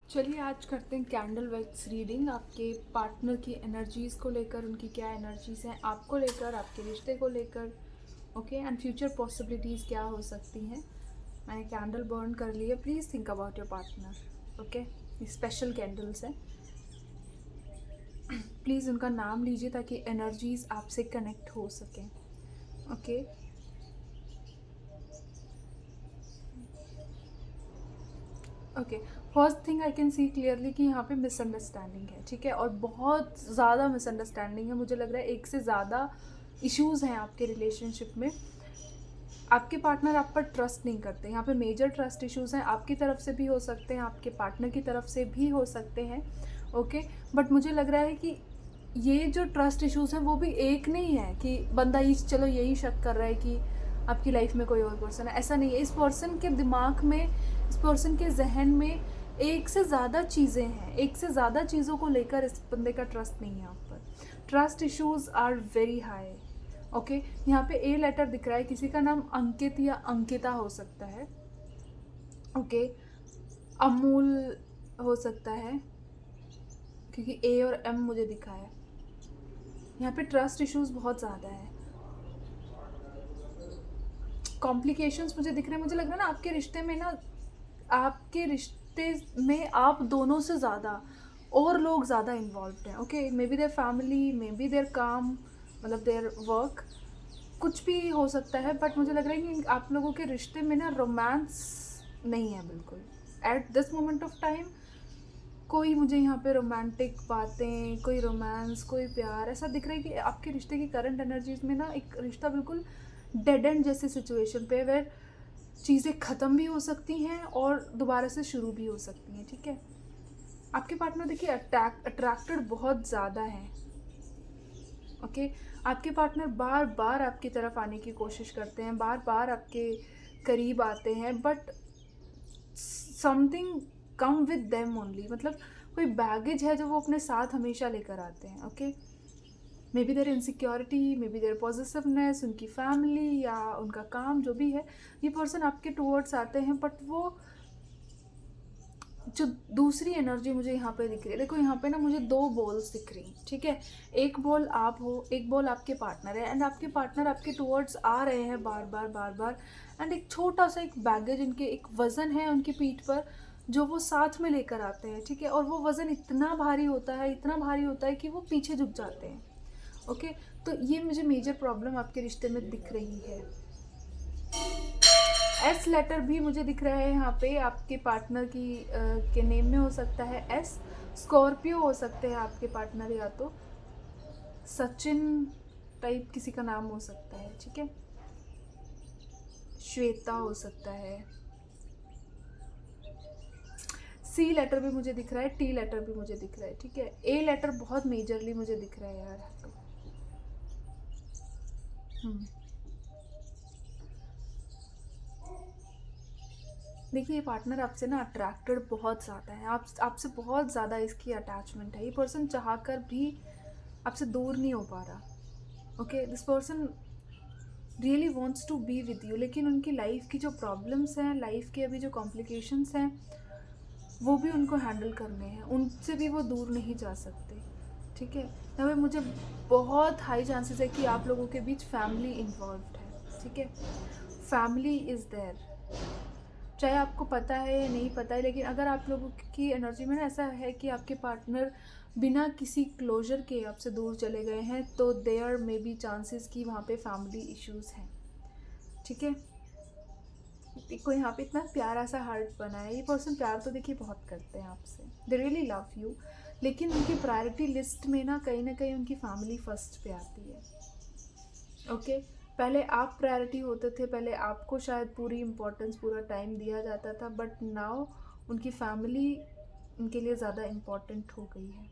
चलिए आज करते हैं कैंडल वैक्स रीडिंग आपके पार्टनर की एनर्जीज़ को लेकर, उनकी क्या एनर्जीज़ हैं आपको लेकर, आपके रिश्ते को लेकर, ओके, एंड फ्यूचर पॉसिबिलिटीज़ क्या हो सकती हैं। मैंने कैंडल बर्न कर ली है। Please think about your partner, okay. ये स्पेशल कैंडल्स हैं, प्लीज़ उनका नाम लीजिए ताकि एनर्जीज़ आपसे कनेक्ट हो सकें, okay. Okay, first thing I can see clearly कि यहाँ पे मिसअंडरस्टैंडिंग है, ठीक है, और बहुत ज़्यादा मिसअंडरस्टैंडिंग है। मुझे लग रहा है एक से ज़्यादा इश्यूज़ हैं आपके रिलेशनशिप में। आपके पार्टनर आप पर ट्रस्ट नहीं करते। यहाँ पे मेजर ट्रस्ट इश्यूज़ हैं, आपकी तरफ से भी हो सकते हैं, आपके पार्टनर की तरफ से भी हो सकते हैं, ओके। बट मुझे लग रहा है कि ये जो ट्रस्ट इश्यूज़ हैं वो भी एक नहीं है कि बंदा ही चलो यही शक कर रहा है कि आपकी लाइफ में कोई और पर्सन है। ऐसा नहीं है। इस पर्सन के दिमाग में, इस पर्सन के जहन में एक से ज़्यादा चीज़ें हैं, एक से ज़्यादा चीज़ों को लेकर इस बंदे का ट्रस्ट नहीं है आप पर। Trust issues are very high, okay. यहाँ पे ए लेटर दिख रहा है, किसी का नाम अंकित या अंकिता हो सकता है, ओके। अमूल हो सकता है क्योंकि ए और एम मुझे दिखा है। यहाँ पे ट्रस्ट इश्यूज़ बहुत ज़्यादा है, कॉम्प्लिकेशंस मुझे दिख रहे हैं। मुझे लग रहा है ना आपके रिश्ते में ना, आपके रिश्ते में आप दोनों से ज़्यादा और लोग ज़्यादा इन्वॉल्व्ड हैं, okay. Maybe their family, maybe their काम, मतलब देयर वर्क, कुछ भी हो सकता है। बट मुझे लग रहा है कि आप लोगों के रिश्ते में ना रोमांस नहीं है बिल्कुल at this moment of time. कोई मुझे यहाँ पे रोमांटिक बातें, कोई रोमांस, कोई प्यार ऐसा दिख रहा है कि आपके रिश्ते की करंट एनर्जीज में ना एक रिश्ता बिल्कुल डेड एंड जैसी सिचुएशन पे, वेर चीज़ें ख़त्म भी हो सकती हैं और दोबारा से शुरू भी हो सकती हैं, ठीक है। आपके पार्टनर देखिए अट्रैक्टेड बहुत ज़्यादा है, ओके। आपके पार्टनर बार बार आपकी तरफ आने की कोशिश करते हैं, बार बार आपके करीब आते हैं, but something come with them only, मतलब कोई बैगेज है जो वो अपने साथ हमेशा लेकर आते हैं, okay. Maybe their insecurity, maybe their positiveness, उनकी फैमिली या उनका काम, जो भी है, ये पर्सन आपके टूवर्ड्स आते हैं। बट वो जो दूसरी एनर्जी मुझे यहाँ पे दिख रही है, देखो यहाँ पे ना मुझे दो बॉल्स दिख रही हैं, ठीक है। एक बॉल आप हो, एक बॉल आपके पार्टनर है, एंड आपके पार्टनर आपके टूवर्ड्स आ रहे हैं बार बार बार बार, एंड एक छोटा सा एक बैगेज, इनके एक वज़न है उनकी पीठ पर जो वो साथ में लेकर आते हैं, ठीक है। और वो वज़न इतना भारी होता है, इतना भारी होता है कि वो पीछे झुक जाते हैं, ओके। तो ये मुझे मेजर प्रॉब्लम आपके रिश्ते में दिख रही है। एस लेटर भी मुझे दिख रहा है यहाँ पे, आपके पार्टनर की के नेम में हो सकता है एस। स्कॉर्पियो हो सकते हैं आपके पार्टनर, या तो सचिन टाइप किसी का नाम हो सकता है, ठीक है। श्वेता हो सकता है। सी लेटर भी मुझे दिख रहा है, टी लेटर भी मुझे दिख रहा है, ठीक है। ए लेटर बहुत मेजरली मुझे दिख रहा है यार। देखिए ये पार्टनर आपसे ना अट्रैक्टेड बहुत ज़्यादा है, आपसे बहुत ज़्यादा इसकी अटैचमेंट है। ये पर्सन चाहकर भी आपसे दूर नहीं हो पा रहा, okay. This person really wants to be with you, लेकिन उनकी लाइफ की जो प्रॉब्लम्स हैं, लाइफ के अभी जो कॉम्प्लिकेशंस हैं, वो भी उनको हैंडल करने हैं, उनसे भी वो दूर नहीं जा सकते, ठीक है। यहाँ पे मुझे बहुत हाई चांसेस है कि आप लोगों के बीच फैमिली इन्वॉल्व्ड है, ठीक है। फैमिली इज़ देयर, चाहे आपको पता है या नहीं पता है, लेकिन अगर आप लोगों की एनर्जी में ना ऐसा है कि आपके पार्टनर बिना किसी क्लोजर के आपसे दूर चले गए हैं, तो देयर मे बी चांसेस कि वहाँ पे फैमिली इश्यूज़ हैं, ठीक है। देखो यहाँ पे इतना प्यारा सा हार्ट बना है। ये पर्सन प्यार तो देखिए बहुत करते हैं आपसे, दे रियली लव यू, लेकिन उनकी प्रायोरिटी लिस्ट में ना कहीं उनकी फैमिली फर्स्ट पे आती है, ओके। पहले आप प्रायोरिटी होते थे, पहले आपको शायद पूरी इम्पोर्टेंस, पूरा टाइम दिया जाता था, बट नाउ उनकी फैमिली उनके लिए ज़्यादा इम्पोर्टेंट हो गई है।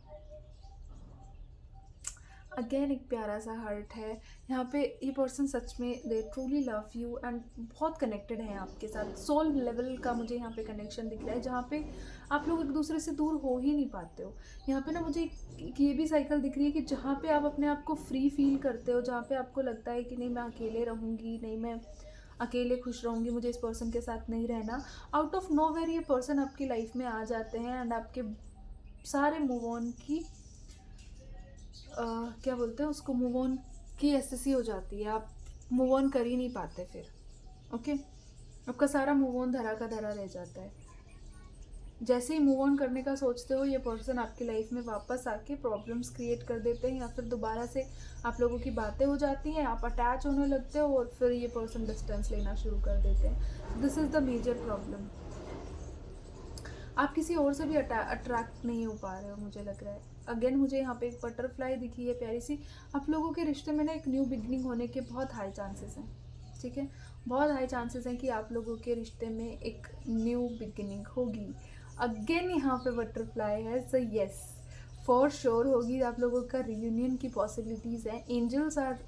अगेन एक प्यारा सा हर्ट है यहाँ पे। ये पर्सन सच में दे ट्रूली लव यू एंड बहुत कनेक्टेड हैं आपके साथ, सोल लेवल का मुझे यहाँ पे कनेक्शन दिख रहा है, जहाँ पे आप लोग एक दूसरे से दूर हो ही नहीं पाते हो। यहाँ पे ना मुझे एक ये भी साइकिल दिख रही है कि जहाँ पे आप अपने आप को फ्री फील करते हो, जहाँ पे आपको लगता है कि नहीं मैं अकेले रहूँगी, नहीं मैं अकेले खुश रहूँगी, मुझे इस पर्सन के साथ नहीं रहना। आउट ऑफ नोवेयर ये पर्सन आपकी लाइफ में आ जाते हैं एंड आपके सारे मूव ऑन की क्या बोलते हैं उसको, मूव ऑन की एसेसी हो जाती है, आप मूव ऑन कर ही नहीं पाते फिर। ओके, आपका सारा मूव ऑन धरा का धरा रह जाता है। जैसे ही मूव ऑन करने का सोचते हो, ये पर्सन आपकी लाइफ में वापस आके प्रॉब्लम्स क्रिएट कर देते हैं, या फिर दोबारा से आप लोगों की बातें हो जाती हैं, आप अटैच होने लगते हो और फिर ये पर्सन डिस्टेंस लेना शुरू कर देते हैं। This is the major problem. आप किसी और से भी अट्रैक्ट नहीं हो पा रहे हो, मुझे लग रहा है। अगेन मुझे यहाँ पे एक बटरफ्लाई दिखी है प्यारी सी। आप लोगों के रिश्ते में ना एक न्यू बिगनिंग होने के बहुत हाई चांसेस हैं, ठीक है, बहुत हाई चांसेस हैं कि आप लोगों के रिश्ते में एक न्यू बिगनिंग होगी। अगेन यहाँ पे बटरफ्लाई है, सो यस फॉर श्योर होगी आप लोगों का रियूनियन की पॉसिबिलिटीज़ हैं। Angels are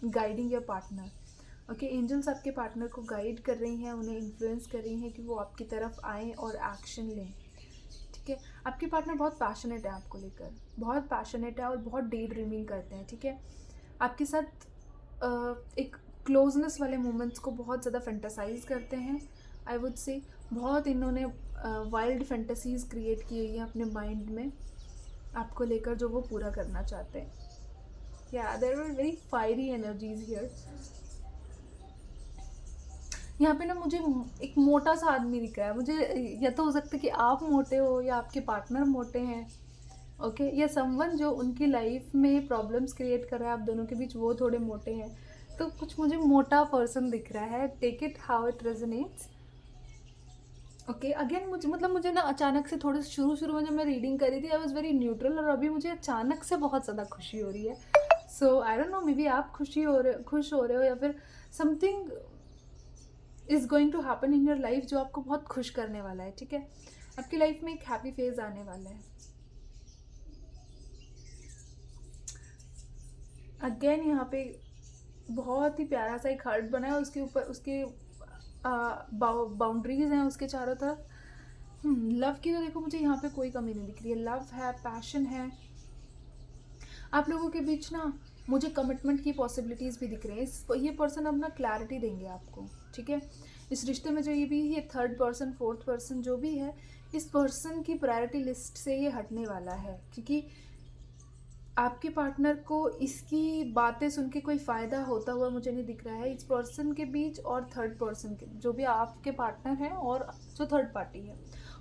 guiding your partner. Okay, angels आपके पार्टनर को गाइड कर रही हैं, उन्हें इन्फ्लुएंस कर रही हैं कि वो आपकी तरफ आएँ और एक्शन लें, ठीक है। आपके पार्टनर बहुत पैशनेट है आपको लेकर, बहुत पैशनेट है और बहुत डे ड्रीमिंग करते हैं, ठीक है। आपके साथ एक क्लोजनेस वाले मोमेंट्स को बहुत ज़्यादा फैंटेसाइज करते हैं, आई वुड से। बहुत इन्होंने वाइल्ड फैंटेसीज क्रिएट की हुई हैं अपने माइंड में आपको लेकर, जो वो पूरा करना चाहते हैं। या there are very fiery energies here. यहाँ पे ना मुझे एक मोटा सा आदमी दिख रहा है। मुझे या तो हो सकता है कि आप मोटे हो या आपके पार्टनर मोटे हैं, ओके, या समवन जो उनकी लाइफ में प्रॉब्लम्स क्रिएट कर रहा है आप दोनों के बीच, वो थोड़े मोटे हैं। तो कुछ मुझे मोटा पर्सन दिख रहा है। Take it how it resonates. Okay, again मुझे ना अचानक से थोड़े शुरू में जब मैं रीडिंग करी थी, आई वॉज वेरी न्यूट्रल, और अभी मुझे अचानक से बहुत ज़्यादा खुशी हो रही है। So I don't know, maybe आप खुश हो रहे हो, या फिर something is going to happen in your life जो आपको बहुत खुश करने वाला है, ठीक है। आपकी लाइफ में एक हैप्पी फेज आने वाला है। अगेन यहाँ पे बहुत ही प्यारा सा एक हार्ट बना है, उसके ऊपर उसके बाउंड्रीज हैं उसके चारों तरफ। लव की तो देखो मुझे यहाँ पे कोई कमी नहीं दिख रही है। लव है, पैशन है, आप लोगों के बीच ना मुझे कमिटमेंट की पॉसिबिलिटीज़ भी दिख रही हैं। ये पर्सन अब ना क्लैरिटी देंगे आपको, ठीक है। इस रिश्ते में जो ये थर्ड पर्सन, फोर्थ पर्सन जो भी है, इस पर्सन की प्रायोरिटी लिस्ट से ये हटने वाला है, क्योंकि आपके पार्टनर को इसकी बातें सुन के कोई फ़ायदा होता हुआ मुझे नहीं दिख रहा है। इस पर्सन के बीच और थर्ड पर्सन के, जो भी आपके पार्टनर हैं और जो थर्ड पार्टी है,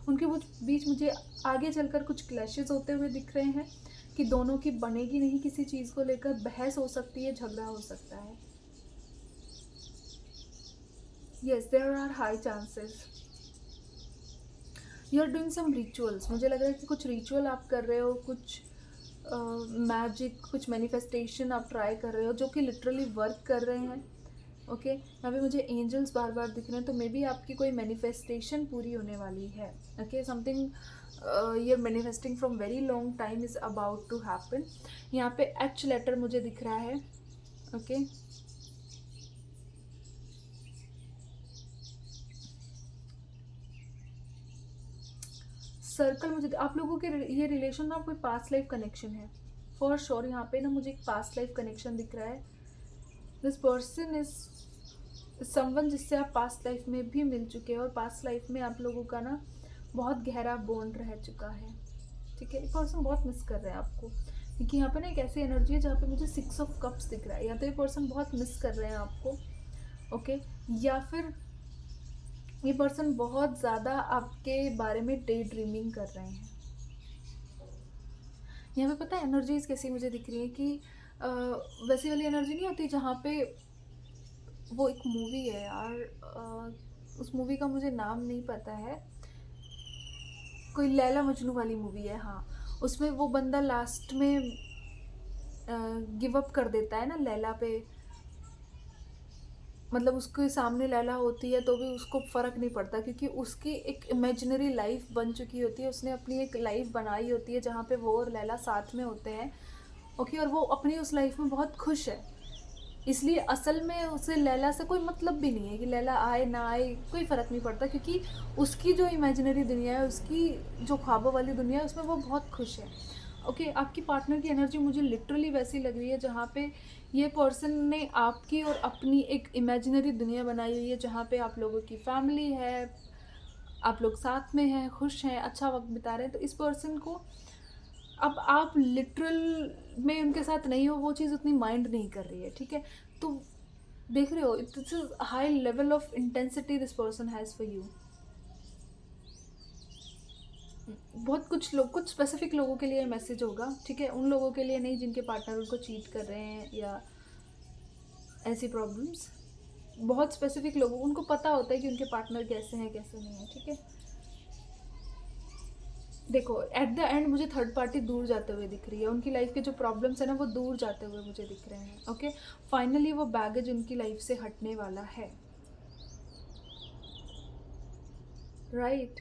उनके बीच मुझे आगे चलकर कुछ क्लैशेस होते हुए दिख रहे हैं कि दोनों की बनेगी नहीं किसी चीज़ को लेकर, बहस हो सकती है, झगड़ा हो सकता है। Yes, there are high chances you are doing some rituals. मुझे लग रहा है कि कुछ रिचुअल आप कर रहे हो, कुछ मैजिक, कुछ मैनिफेस्टेशन आप ट्राई कर रहे हो जो कि लिटरली वर्क कर रहे हैं। ओके, यहाँ पे मुझे एंजल्स बार बार दिख रहे हैं, तो मे बी आपकी कोई मैनिफेस्टेशन पूरी होने वाली है। Okay, something you are manifesting from very long time is about to happen. यहाँ पे एच लेटर मुझे दिख रहा है। ओके, सर्कल मुझे, आप लोगों के ये रिलेशन ना कोई पास्ट लाइफ कनेक्शन है फॉर श्योर। यहाँ पे ना मुझे एक पास्ट लाइफ कनेक्शन दिख रहा है। दिस पर्सन इज समवन जिससे आप पास्ट लाइफ में भी मिल चुके हैं, और पास्ट लाइफ में आप लोगों का ना बहुत गहरा बॉन्ड रह चुका है, ठीक है। ये पर्सन बहुत मिस कर रहे हैं आपको, क्योंकि यहाँ पे ना एक ऐसी एनर्जी है जहाँ पे मुझे 6 ऑफ कप्स दिख रहा है। या तो ये पर्सन बहुत मिस कर रहे हैं आपको, ओके, या फिर ये पर्सन बहुत ज़्यादा आपके बारे में डे ड्रीमिंग कर रहे हैं। यहाँ पे पता है एनर्जीज कैसी मुझे दिख रही है कि वैसी वाली एनर्जी नहीं होती जहाँ पे, वो एक मूवी है यार, उस मूवी का मुझे नाम नहीं पता है, कोई लैला मजनू वाली मूवी है, हाँ। उसमें वो बंदा लास्ट में गिव अप कर देता है ना लैला पे, मतलब उसके सामने लैला होती है तो भी उसको फ़र्क नहीं पड़ता, क्योंकि उसकी एक इमेजिनरी लाइफ बन चुकी होती है। उसने अपनी एक लाइफ बनाई होती है जहाँ पे वो और लैला साथ में होते हैं, ओके, और वो अपनी उस लाइफ में बहुत खुश है। इसलिए असल में उसे लैला से कोई मतलब भी नहीं है कि लैला आए ना आए, कोई फ़र्क नहीं पड़ता, क्योंकि उसकी जो इमेजिनरी दुनिया है, उसकी जो ख्वाबों वाली दुनिया है, उसमें वो बहुत खुश है। ओके आपकी पार्टनर की एनर्जी मुझे लिटरली वैसी लग रही है जहाँ पे ये पर्सन ने आपकी और अपनी एक इमेजिनरी दुनिया बनाई हुई है, जहाँ पे आप लोगों की फैमिली है, आप लोग साथ में हैं, खुश हैं, अच्छा वक्त बिता रहे हैं। तो इस पर्सन को अब आप लिटरल में उनके साथ नहीं हो, वो चीज़ उतनी माइंड नहीं कर रही है, ठीक है। तो देख रहे हो, this is high level of intensity this person has for you. बहुत कुछ लोग, कुछ स्पेसिफिक लोगों के लिए मैसेज होगा, ठीक है, उन लोगों के लिए नहीं जिनके पार्टनर उनको चीट कर रहे हैं या ऐसी प्रॉब्लम्स। बहुत स्पेसिफिक लोगों, उनको पता होता है कि उनके पार्टनर कैसे हैं कैसे नहीं है, ठीक है। देखो एट द एंड मुझे थर्ड पार्टी दूर जाते हुए दिख रही है, उनकी लाइफ के जो प्रॉब्लम्स है ना वो दूर जाते हुए मुझे दिख रहे हैं, ओके। फाइनली वो बैगेज उनकी लाइफ से हटने वाला है, राइट।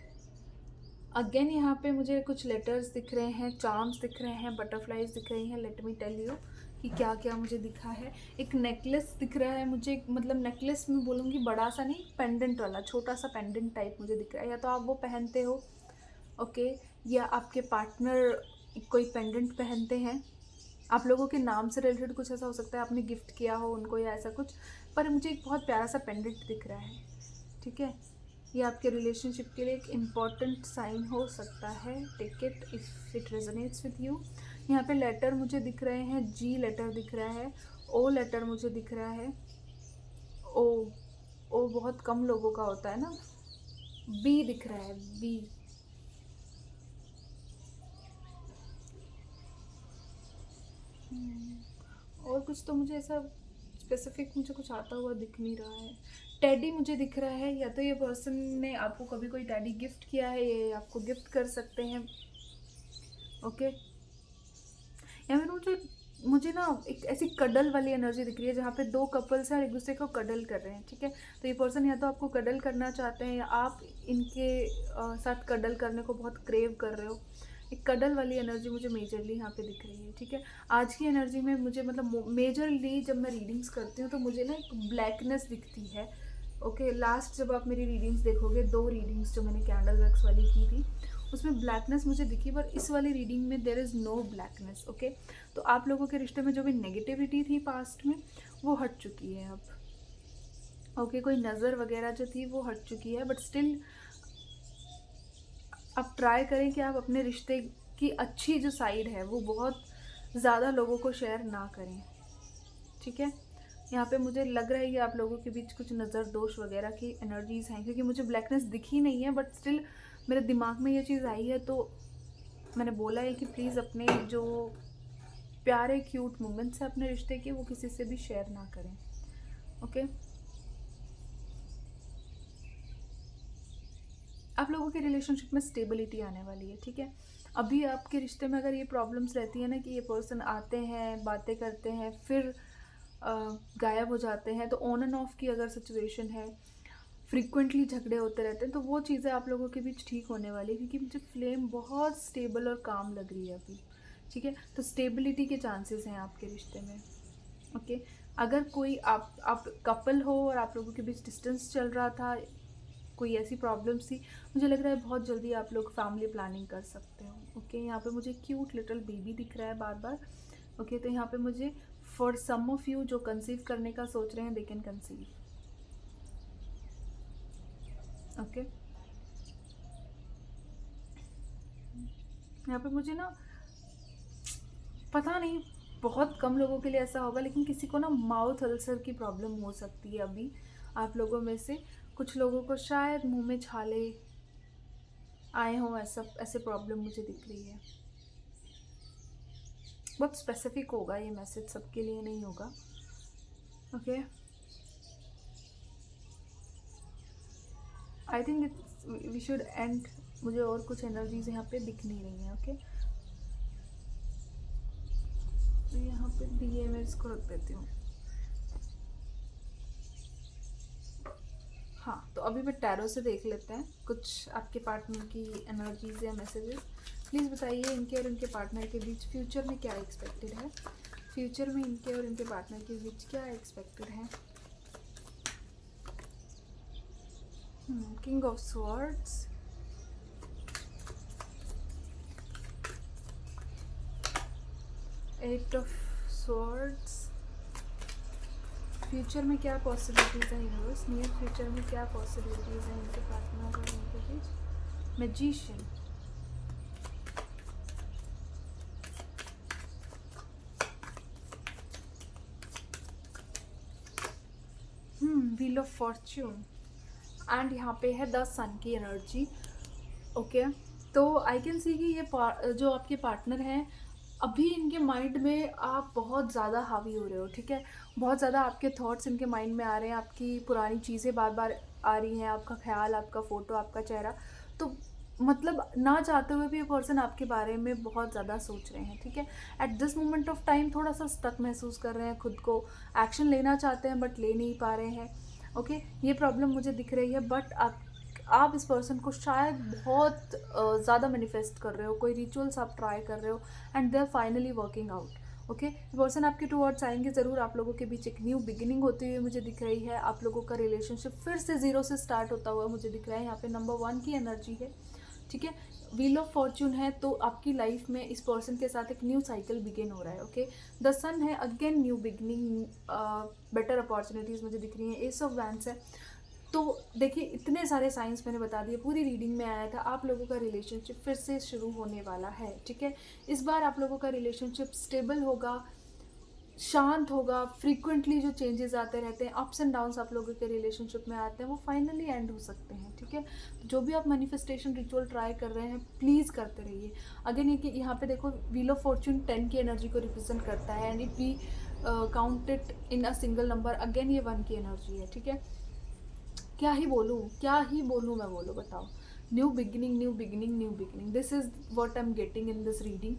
अगेन यहाँ पे मुझे कुछ लेटर्स दिख रहे हैं, चार्म्स दिख रहे हैं, बटरफ्लाइज दिख रही हैं। लेट मी टेल यू कि क्या क्या मुझे दिखा है। एक नेकलेस दिख रहा है मुझे, मतलब नेकलेस में बोलूँगी बड़ा सा नहीं, पेंडेंट वाला छोटा सा पेंडेंट टाइप मुझे दिख रहा है, या तो आप वो पहनते हो, ओके, या आपके पार्टनर कोई पेंडेंट पहनते हैं। आप लोगों के नाम से रिलेटेड कुछ ऐसा हो सकता है, आपने गिफ्ट किया हो उनको या ऐसा कुछ, पर मुझे एक बहुत प्यारा सा पेंडेंट दिख रहा है, ठीक है। ये आपके रिलेशनशिप के लिए एक इम्पॉर्टेंट साइन हो सकता है, take it if it resonates with you. यहाँ पे लेटर मुझे दिख रहे हैं, जी लेटर दिख रहा है, ओ लेटर मुझे दिख रहा है, ओ, ओ बहुत कम लोगों का होता है ना, बी दिख रहा है, बी। और कुछ तो मुझे ऐसा स्पेसिफिक मुझे कुछ आता हुआ दिख नहीं रहा है। टैडी मुझे दिख रहा है, या तो ये पर्सन ने आपको कभी कोई टैडी गिफ्ट किया है, ये आपको गिफ्ट कर सकते हैं, ओके। या फिर मुझे ना एक ऐसी कडल वाली एनर्जी दिख रही है जहाँ पे दो कपल्स हैं और एक दूसरे को कडल कर रहे हैं, ठीक है। तो ये पर्सन या तो आपको कडल करना चाहते हैं या आप इनके साथ कडल करने को बहुत क्रेव कर रहे हो। एक कडल वाली एनर्जी मुझे मेजरली यहाँ पे दिख रही है, ठीक है। आज की एनर्जी में मुझे मतलब मेजरली जब मैं रीडिंग्स करती हूँ तो मुझे ना एक ब्लैकनेस दिखती है, ओके। लास्ट जब आप मेरी रीडिंग्स देखोगे, 2 रीडिंग्स जो मैंने कैंडल वैक्स वाली की थी उसमें ब्लैकनेस मुझे दिखी, पर इस वाली रीडिंग में there is no blackness, okay. तो आप लोगों के रिश्ते में जो भी नेगेटिविटी थी पास्ट में वो हट चुकी है अब, ओके। कोई नज़र वगैरह जो थी वो हट चुकी है, बट स्टिल आप ट्राई करें कि आप अपने रिश्ते की अच्छी जो साइड है वो बहुत ज़्यादा लोगों को शेयर ना करें, ठीक है। यहाँ पे मुझे लग रहा है कि आप लोगों के बीच कुछ नज़र दोष वगैरह की एनर्जीज़ हैं, क्योंकि मुझे ब्लैकनेस दिखी नहीं है, बट स्टिल मेरे दिमाग में ये चीज़ आई है, तो मैंने बोला है कि प्लीज़ अपने जो प्यारे क्यूट मोमेंट्स हैं अपने रिश्ते के वो किसी से भी शेयर ना करें, ओके। आप लोगों के रिलेशनशिप में स्टेबिलिटी आने वाली है, ठीक है। अभी आपके रिश्ते में अगर ये प्रॉब्लम्स रहती है ना कि ये पर्सन आते हैं, बातें करते हैं, फिर गायब हो जाते हैं, तो ऑन एंड ऑफ की अगर सिचुएशन है, फ्रीक्वेंटली झगड़े होते रहते हैं, तो वो चीज़ें आप लोगों के बीच ठीक होने वाली है, क्योंकि मुझे फ्लेम बहुत स्टेबल और काम लग रही है अभी, ठीक है। तो स्टेबिलिटी के चांसेस हैं आपके रिश्ते में, ओके। अगर कोई आप कपल हो और आप लोगों के बीच डिस्टेंस चल रहा था, कोई ऐसी प्रॉब्लम्स थी, मुझे लग रहा है बहुत जल्दी आप लोग फैमिली प्लानिंग कर सकते हो, ओके। यहाँ पे मुझे क्यूट लिटिल बेबी दिख रहा है बार बार, ओके। तो यहाँ पे मुझे फॉर सम ऑफ यू जो कंसीव करने का सोच रहे हैं, दे कैन कंसीव, ओके। यहाँ पे मुझे ना पता नहीं, बहुत कम लोगों के लिए ऐसा होगा, लेकिन किसी को ना माउथ अल्सर की प्रॉब्लम हो सकती है अभी आप लोगों में से कुछ लोगों को, शायद मुंह में छाले आए हों, ऐसा ऐसे प्रॉब्लम मुझे दिख रही है। बहुत स्पेसिफिक होगा ये मैसेज, सबके लिए नहीं होगा, okay. I think it's we should end, मुझे और कुछ एनर्जीज यहाँ पे दिख नहीं रही हैं, ओके। तो यहाँ पे दिए मैं इसको रख देती हूँ। हाँ, तो अभी मैं टैरो से देख लेते हैं कुछ आपके पार्टनर की एनर्जीज या मैसेजेस। प्लीज़ बताइए इनके और इनके पार्टनर के बीच फ्यूचर में क्या एक्सपेक्टेड है, फ्यूचर में इनके और इनके पार्टनर के बीच क्या एक्सपेक्टेड है। King of swords, 8 of swords, future में क्या पॉसिबिलिटीज़ हैं यूनिवर्स, नियर फ्यूचर में क्या पॉसिबिलिटीज़ हैं इनके पार्टनर और इनके बीच। Magician, wheel of fortune, and यहाँ पे है द सन की एनर्जी। ओके, तो आई कैन सी कि ये जो आपके पार्टनर हैं, अभी इनके माइंड में आप बहुत ज़्यादा हावी हो रहे हो, ठीक है। बहुत ज़्यादा आपके थॉट्स इनके माइंड में आ रहे हैं, आपकी पुरानी चीज़ें बार बार आ रही हैं, आपका ख्याल, आपका फ़ोटो, आपका चेहरा। तो मतलब ना चाहते हुए भी ये पर्सन आपके बारे में बहुत ज़्यादा सोच रहे हैं, ठीक है। At this moment of time थोड़ा सा स्टक महसूस कर रहे हैं खुद को, एक्शन लेना चाहते हैं बट ले नहीं पा रहे हैं। ओके, ये प्रॉब्लम मुझे दिख रही है, बट आप इस पर्सन को शायद बहुत ज़्यादा मैनिफेस्ट कर रहे हो, कोई रिचुअल्स आप ट्राई कर रहे हो, and they are finally working out. Okay, person आपके टुवर्ड्स आएंगे ज़रूर, आप लोगों के बीच एक न्यू बिगिनिंग होती हुई मुझे दिख रही है, आप लोगों का रिलेशनशिप फिर से ज़ीरो से स्टार्ट होता हुआ मुझे दिख रहा है। यहाँ पे नंबर 1 की एनर्जी है, ठीक है। व्हील ऑफ फॉर्च्यून है, तो आपकी लाइफ में इस पर्सन के साथ एक न्यू साइकिल बिगिन हो रहा है। ओके, द सन है, again new beginning, better opportunities मुझे दिख रही हैं। एस ऑफ वैंड्स है, तो देखिए इतने सारे साइंस मैंने बता दिए, पूरी रीडिंग में आया था आप लोगों का रिलेशनशिप फिर से शुरू होने वाला है, ठीक है। इस बार आप लोगों का रिलेशनशिप स्टेबल होगा, शांत होगा। फ्रीक्वेंटली जो चेंजेस आते रहते हैं, अप्स एंड डाउन्स आप लोगों के रिलेशनशिप में आते हैं, वो फाइनली एंड हो सकते हैं, ठीक है। जो भी आप मैनिफेस्टेशन रिचुअल ट्राई कर रहे हैं, प्लीज़ करते रहिए। अगेन ये कि यहाँ पे देखो व्हील ऑफ फॉर्च्यून 10 की एनर्जी को रिप्रेजेंट करता है, and if we count it in a single number, again ये 1 की एनर्जी है, ठीक है। क्या ही बोलूँ मैं, बोलो बताओ। New beginning, new beginning, new beginning, this is what I am getting in this reading.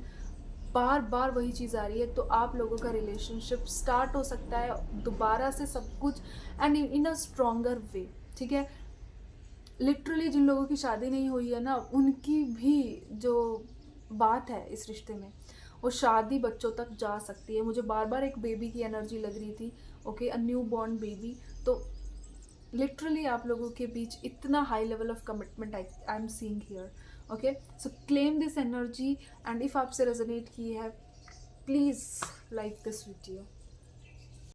बार बार वही चीज़ आ रही है, तो आप लोगों का रिलेशनशिप स्टार्ट हो सकता है दोबारा से सब कुछ, एंड इन अ स्ट्रॉन्गर वे, ठीक है। लिटरली जिन लोगों की शादी नहीं हुई है ना, उनकी भी जो बात है इस रिश्ते में, वो शादी बच्चों तक जा सकती है। मुझे बार बार एक बेबी की एनर्जी लग रही थी, okay, a new born baby. तो लिटरली आप लोगों के बीच इतना high level of commitment I am seeing here. Okay, so claim this energy, and if आपसे रेजोनेट की है, प्लीज़ लाइक दिस वीडियो।